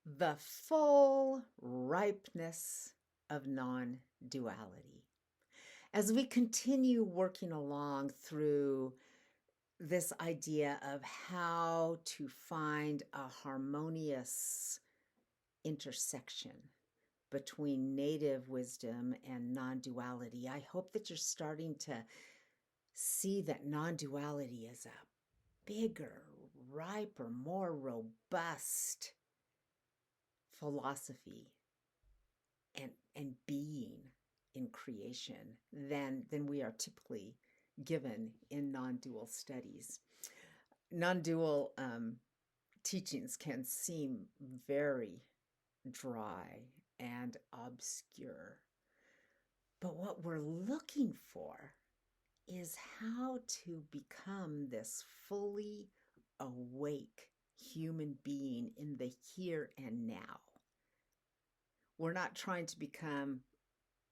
The full ripeness of non-duality. As we continue working along through this idea of how to find a harmonious intersection between native wisdom and non-duality, I hope that you're starting to see that non-duality is a bigger, riper, more robust philosophy and being in creation than we are typically given in non-dual studies. Non-dual teachings can seem very dry and obscure, but what we're looking for is how to become this fully awake human being in the here and now. We're not trying to become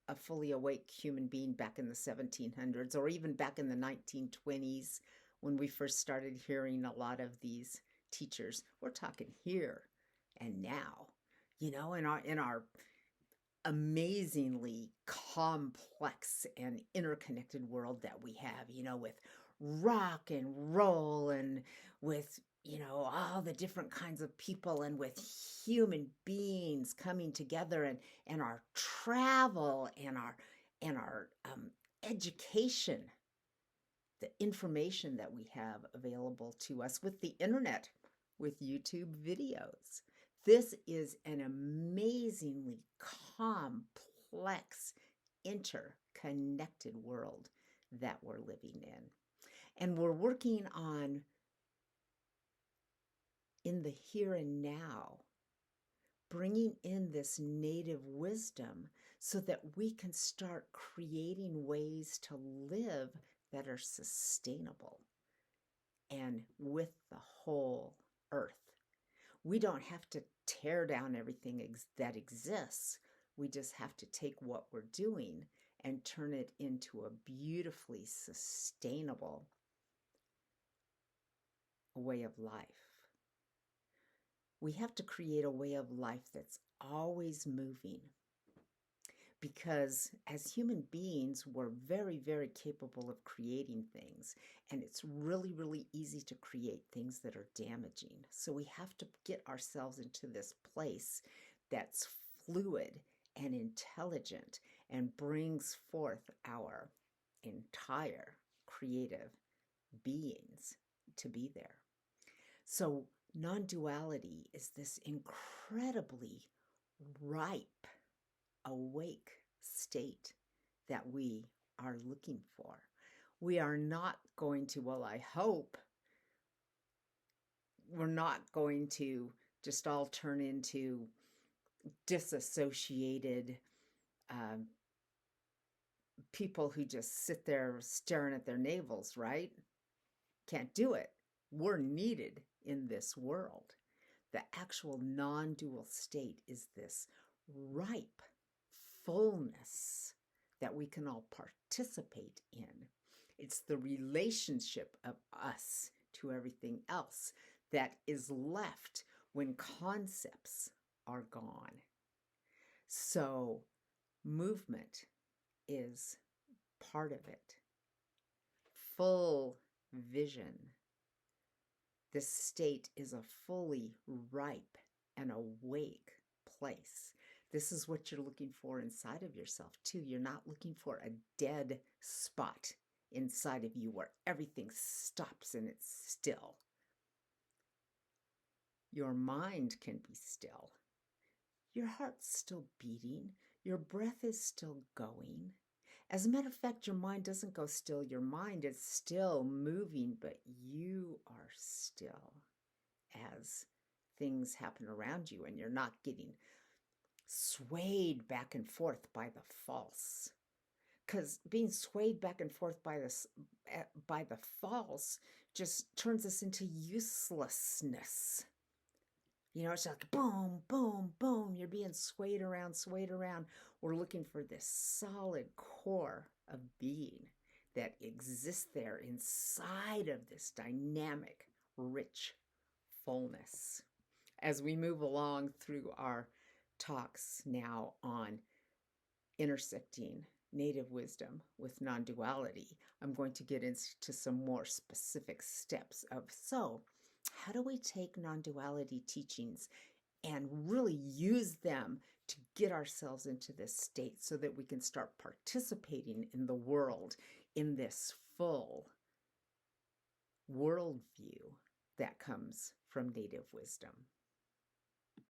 a fully awake human being back in the 1700s or even back in the 1920s when we first started hearing a lot of these teachers. We're talking here and now, in our amazingly complex and interconnected world that we have, with rock and roll and with, all the different kinds of people and with human beings coming together and our travel and our education, the information that we have available to us with the internet, with YouTube videos. This is an amazingly complex, interconnected world that we're living in. And we're working on, in the here and now, bringing in this native wisdom so that we can start creating ways to live that are sustainable and with the whole earth. We don't have to tear down everything that exists. We just have to take what we're doing and turn it into a beautifully sustainable way of life. We have to create a way of life that's always moving, because as human beings, we're very, very capable of creating things, and it's really, really easy to create things that are damaging. So we have to get ourselves into this place that's fluid and intelligent and brings forth our entire creative beings to be there. So non-duality is this incredibly ripe, awake state that we are looking for. We are not going to, well, I hope we're not going to just all turn into disassociated people who just sit there staring at their navels, right? Can't do it. We're needed in this world. The actual non-dual state is this ripe fullness that we can all participate in. It's the relationship of us to everything else that is left when concepts are gone. So movement is part of it. Full vision. This state is a fully ripe and awake place. This is what you're looking for inside of yourself too. You're not looking for a dead spot inside of you where everything stops and it's still. Your mind can be still. Your heart's still beating. Your breath is still going. As a matter of fact, your mind doesn't go still. Your mind is still moving, but you are still as things happen around you, and you're not getting swayed back and forth by the false. Because being swayed back and forth by the false just turns us into uselessness. It's like boom, boom, boom. You're being swayed around, swayed around. We're looking for this solid core of being that exists there inside of this dynamic, rich fullness. as we move along through our talks now on intersecting native wisdom with non-duality, I'm going to get into some more specific steps of, so how do we take non-duality teachings and really use them to get ourselves into this state so that we can start participating in the world in this full worldview that comes from native wisdom.